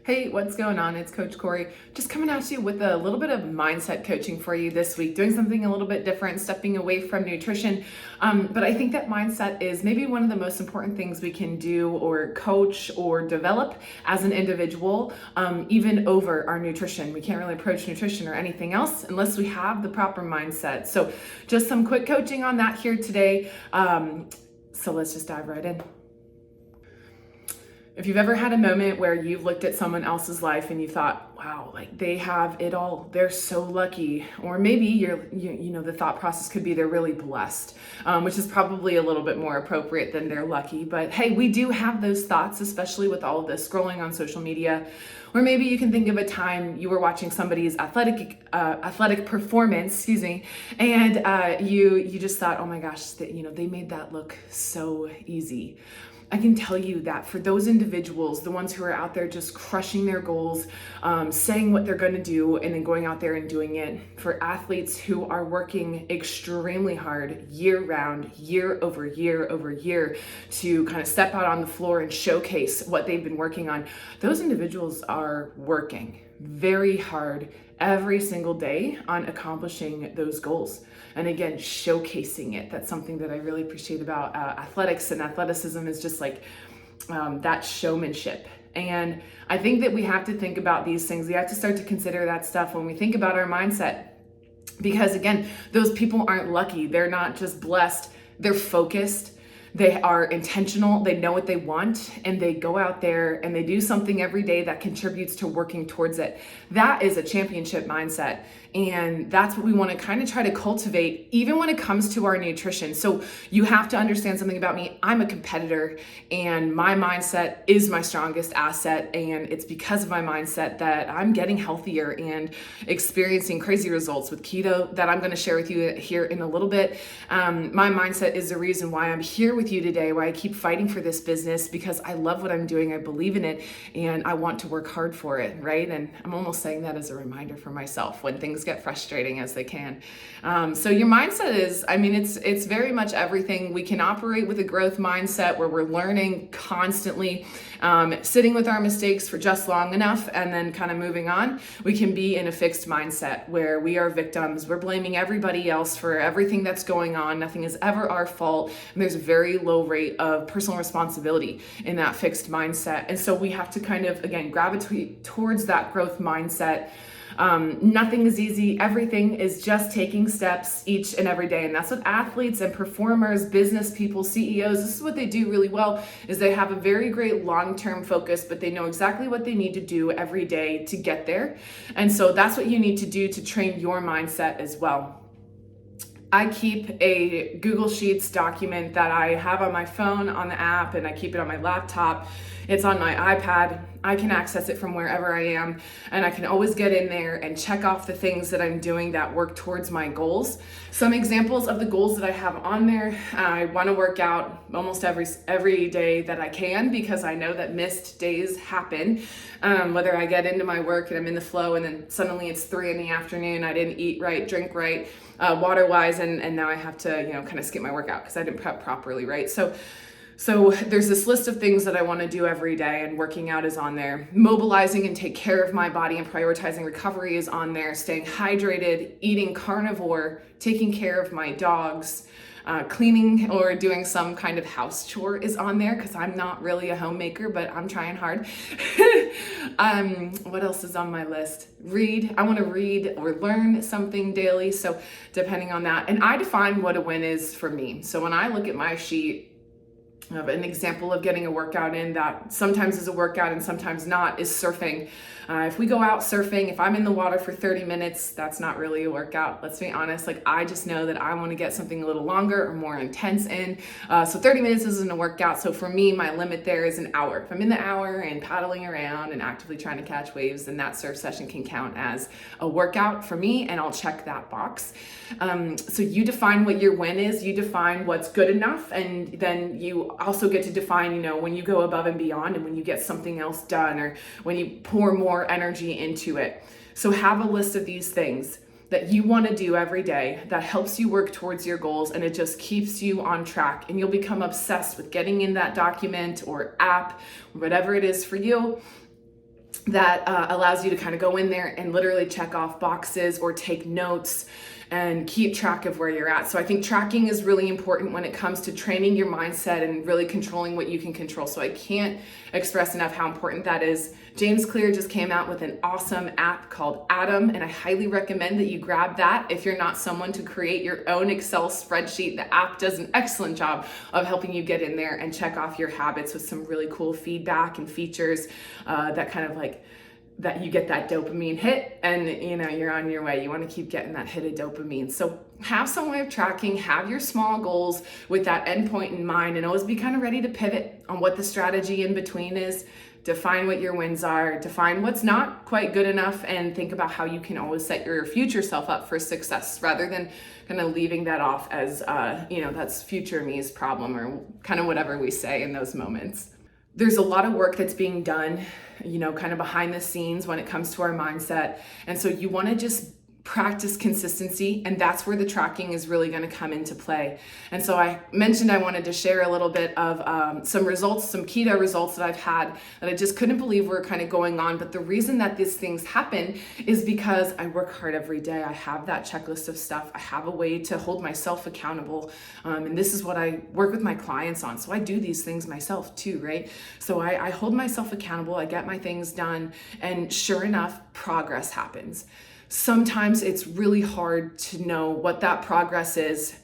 Hey, what's going on? It's Coach Corey. Just coming at you with a little bit of mindset coaching for you this week, doing something a little bit different, stepping away from nutrition. But I think that mindset is maybe one of the most important things we can do or coach or develop as an individual, even over our nutrition. We can't really approach nutrition or anything else unless we have the proper mindset. So just some quick coaching on that here today. So let's just dive right in. If you've ever had a moment where you've looked at someone else's life and you thought, wow, like they have it all, they're so lucky, or maybe the thought process could be they're really blessed, which is probably a little bit more appropriate than they're lucky. But hey, we do have those thoughts, especially with all of this scrolling on social media. Or maybe you can think of a time you were watching somebody's athletic performance, and you just thought, oh my gosh, they made that look so easy. I can tell you that for those individuals, the ones who are out there just crushing their goals, saying what they're going to do, and then going out there and doing it, for athletes who are working extremely hard year round, year over year, to kind of step out on the floor and showcase what they've been working on, those individuals are working very hard every single day on accomplishing those goals. And again, showcasing it. That's something that I really appreciate about athletics and athleticism, is just like that showmanship. And I think that we have to think about these things. We have to start to consider that stuff when we think about our mindset. Because again, those people aren't lucky. They're not just blessed. They're focused. They are intentional, they know what they want, and they go out there and they do something every day that contributes to working towards it. That is a championship mindset. And that's what we want to kind of try to cultivate, even when it comes to our nutrition. So you have to understand something about me. I'm a competitor, and my mindset is my strongest asset. And it's because of my mindset that I'm getting healthier and experiencing crazy results with keto that I'm going to share with you here in a little bit. My mindset is the reason why I'm here with you today, why I keep fighting for this business, because I love what I'm doing. I believe in it, and I want to work hard for it, right? And I'm almost saying that as a reminder for myself when things get frustrating, as they can. So your mindset is, it's very much everything. We can operate with a growth mindset where we're learning constantly, sitting with our mistakes for just long enough and then kind of moving on. We can be in a fixed mindset where we are victims. We're blaming everybody else for everything that's going on. Nothing is ever our fault. And there's a very low rate of personal responsibility in that fixed mindset. And so we have to kind of, again, gravitate towards that growth mindset. Nothing is easy. Everything is just taking steps each and every day. And that's what athletes and performers, business people, CEOs, this is what they do really well, is they have a very great long-term focus, but they know exactly what they need to do every day to get there. And so that's what you need to do to train your mindset as well. I keep a Google Sheets document that I have on my phone, on the app, and I keep it on my laptop. It's on my iPad. I can access it from wherever I am, and I can always get in there and check off the things that I'm doing that work towards my goals. Some examples of the goals that I have on there: I want to work out almost every day that I can, because I know that missed days happen. Whether I get into my work and I'm in the flow, and then suddenly it's 3 p.m, I didn't eat right, drink right, water-wise, and now I have to, kind of skip my workout because I didn't prep properly, right? So there's this list of things that I want to do every day, and working out is on there. Mobilizing and take care of my body and prioritizing recovery is on there. Staying hydrated, eating carnivore, taking care of my dogs, cleaning or doing some kind of house chore is on there, because I'm not really a homemaker, but I'm trying hard. What else is on my list? Read. I want to read or learn something daily. So depending on that, and I define what a win is for me. So when I look at my sheet, an example of getting a workout in that sometimes is a workout and sometimes not is surfing. If we go out surfing, if I'm in the water for 30 minutes, that's not really a workout. Let's be honest. Like, I just know that I want to get something a little longer or more intense in. So 30 minutes isn't a workout. So for me, my limit there is an hour. If I'm in the hour and paddling around and actively trying to catch waves, then that surf session can count as a workout for me, and I'll check that box. So you define what your win is, you define what's good enough, and then you also get to define, when you go above and beyond, and when you get something else done, or when you pour more energy into it. So have a list of these things that you want to do every day that helps you work towards your goals, and it just keeps you on track, and you'll become obsessed with getting in that document or app, whatever it is for you. that allows you to kind of go in there and literally check off boxes or take notes and keep track of where you're at. So I think tracking is really important when it comes to training your mindset and really controlling what you can control. So I can't express enough how important that is. James Clear just came out with an awesome app called Atom, and I highly recommend that you grab that if you're not someone to create your own Excel spreadsheet. The app does an excellent job of helping you get in there and check off your habits with some really cool feedback and features that kind of like that you get that dopamine hit and you're on your way. You want to keep getting that hit of dopamine. So have some way of tracking, have your small goals with that endpoint in mind, and always be kind of ready to pivot on what the strategy in between is. Define what your wins are, define what's not quite good enough, and think about how you can always set your future self up for success rather than kind of leaving that off as, that's future me's problem or kind of whatever we say in those moments. There's a lot of work that's being done, kind of behind the scenes when it comes to our mindset. And so you want to just practice consistency, and that's where the tracking is really going to come into play. And so I mentioned I wanted to share a little bit of some keto results that I've had that I just couldn't believe were kind of going on. But the reason that these things happen is because I work hard every day. I have that checklist of stuff. I have a way to hold myself accountable. And this is what I work with my clients on. So I do these things myself too, right? So I hold myself accountable. I get my things done. And sure enough, progress happens. Sometimes it's really hard to know what that progress is.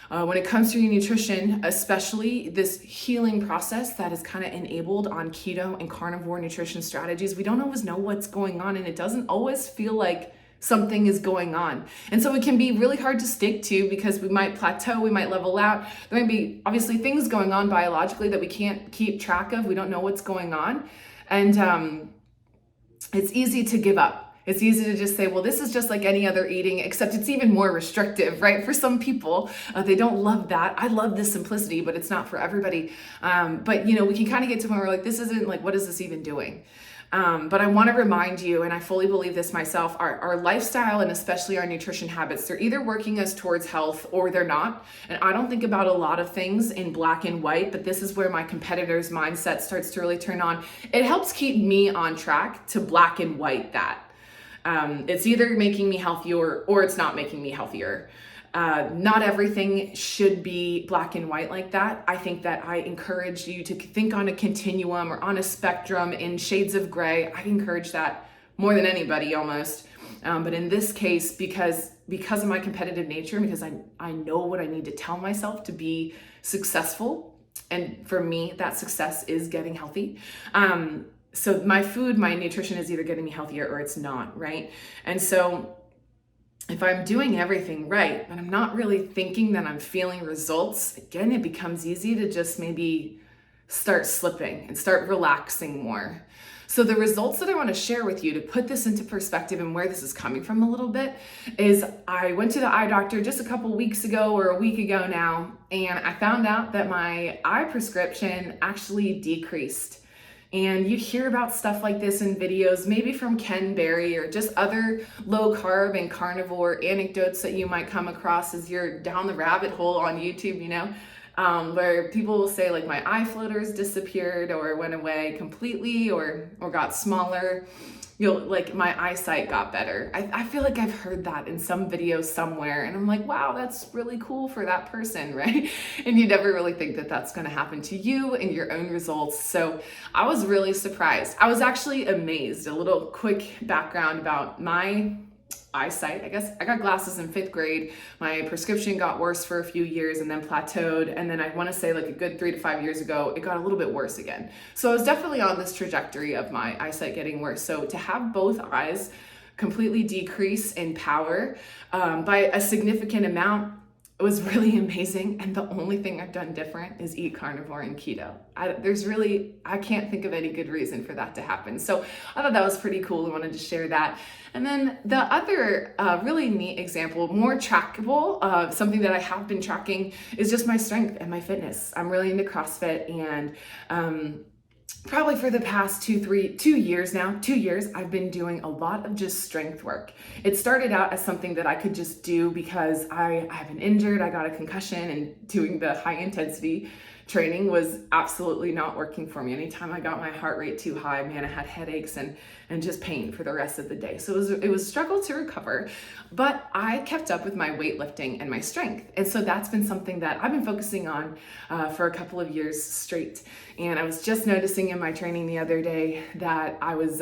When it comes to your nutrition, especially this healing process that is kind of enabled on keto and carnivore nutrition strategies, we don't always know what's going on, and it doesn't always feel like something is going on. And so it can be really hard to stick to because we might plateau, we might level out. There might be obviously things going on biologically that we can't keep track of. We don't know what's going on. And it's easy to give up. It's easy to just say, well, this is just like any other eating, except it's even more restrictive, right? For some people, they don't love that. I love this simplicity, but it's not for everybody. But we can kind of get to when we're like, this isn't like, what is this even doing? But I want to remind you, and I fully believe this myself, our lifestyle and especially our nutrition habits, they're either working us towards health or they're not. And I don't think about a lot of things in black and white, but this is where my competitor's mindset starts to really turn on. It helps keep me on track to black and white that. It's either making me healthier or it's not making me healthier. Not everything should be black and white like that. I think that I encourage you to think on a continuum or on a spectrum in shades of gray. I encourage that more than anybody almost. But in this case, because of my competitive nature, because I know what I need to tell myself to be successful. And for me, that success is getting healthy. So my food, my nutrition is either getting me healthier or it's not, right? And so if I'm doing everything right, but I'm not really thinking that I'm feeling results, again, it becomes easy to just maybe start slipping and start relaxing more. So the results that I want to share with you to put this into perspective and where this is coming from a little bit is I went to the eye doctor just a couple weeks ago or a week ago now, and I found out that my eye prescription actually decreased. And you hear about stuff like this in videos, maybe from Ken Berry or just other low carb and carnivore anecdotes that you might come across as you're down the rabbit hole on YouTube, where people will say like my eye floaters disappeared or went away completely or got smaller. Like my eyesight got better. I feel like I've heard that in some video somewhere, and I'm like, wow, that's really cool for that person, right? And you never really think that that's going to happen to you and your own results. So I was really surprised. I was actually amazed. A little quick background about my eyesight. I guess I got glasses in 5th grade. My prescription got worse for a few years and then plateaued. And then I want to say like a good 3 to 5 years ago, it got a little bit worse again. So I was definitely on this trajectory of my eyesight getting worse. So to have both eyes completely decrease in power by a significant amount, it was really amazing. And the only thing I've done different is eat carnivore and keto. I can't think of any good reason for that to happen. So I thought that was pretty cool. I wanted to share that. And then the other really neat example, more trackable, something that I have been tracking is just my strength and my fitness. I'm really into CrossFit, and probably for the past 2 years, I've been doing a lot of just strength work. It started out as something that I could just do because I have been injured. I got a concussion and doing the high intensity training was absolutely not working for me. Anytime I got my heart rate too high, man, I had headaches and just pain for the rest of the day. So it was a struggle to recover, but I kept up with my weightlifting and my strength. And so that's been something that I've been focusing on for a couple of years straight. And I was just noticing in my training the other day that I was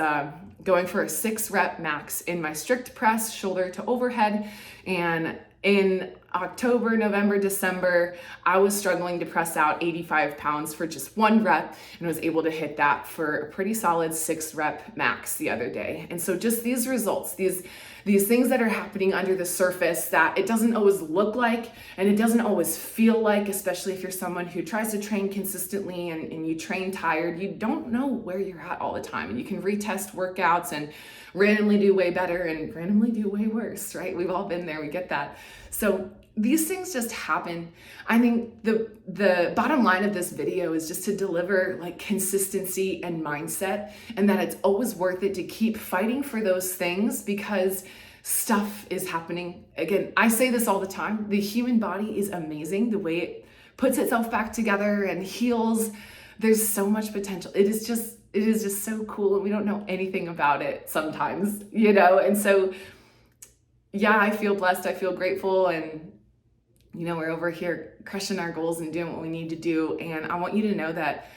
going for a 6-rep max in my strict press, shoulder to overhead. And in October, November, December, I was struggling to press out 85 pounds for just 1 rep and was able to hit that for a pretty solid 6-rep max the other day. And so just these results, these things that are happening under the surface that it doesn't always look like and it doesn't always feel like, especially if you're someone who tries to train consistently and you train tired, you don't know where you're at all the time. And you can retest workouts and randomly do way better and randomly do way worse, right? We've all been there, we get that. So these things just happen. I think the bottom line of this video is just to deliver like consistency and mindset, and that it's always worth it to keep fighting for those things because stuff is happening. Again, I say this all the time. The human body is amazing. The way it puts itself back together and heals, there's so much potential. It is just so cool, and we don't know anything about it sometimes, you know? And so, yeah, I feel blessed. I feel grateful, and you know, we're over here crushing our goals and doing what we need to do. And I want you to know that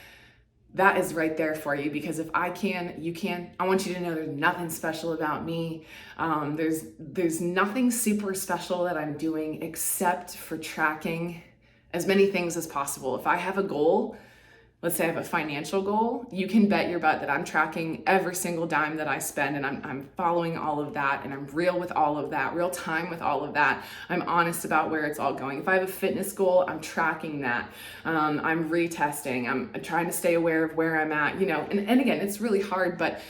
that is right there for you, because if I can, you can. I want you to know there's nothing special about me. There's nothing super special that I'm doing except for tracking as many things as possible. If I have a goal, let's say I have a financial goal, you can bet your butt that I'm tracking every single dime that I spend, and I'm following all of that, and I'm real with all of that, real time with all of that. I'm honest about where it's all going. If I have a fitness goal, I'm tracking that. I'm retesting. I'm trying to stay aware of where I'm at, you know, and again, it's really hard, but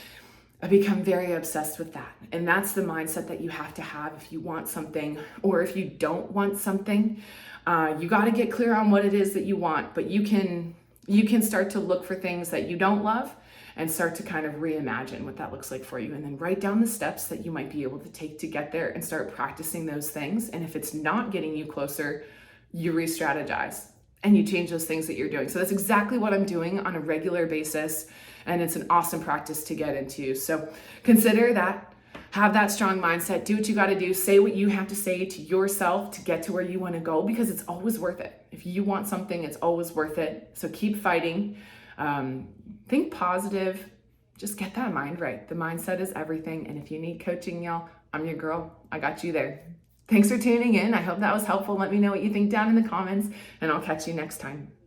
I become very obsessed with that. And that's the mindset that you have to have if you want something, or if you don't want something. You got to get clear on what it is that you want, but you can start to look for things that you don't love and start to kind of reimagine what that looks like for you, and then write down the steps that you might be able to take to get there and start practicing those things. And if it's not getting you closer, you re-strategize and you change those things that you're doing. So that's exactly what I'm doing on a regular basis, and it's an awesome practice to get into. So consider that. Have that strong mindset, do what you got to do, say what you have to say to yourself to get to where you want to go, because it's always worth it. If you want something, it's always worth it. So keep fighting. Think positive. Just get that mind right. The mindset is everything. And if you need coaching, y'all, I'm your girl. I got you there. Thanks for tuning in. I hope that was helpful. Let me know what you think down in the comments, and I'll catch you next time.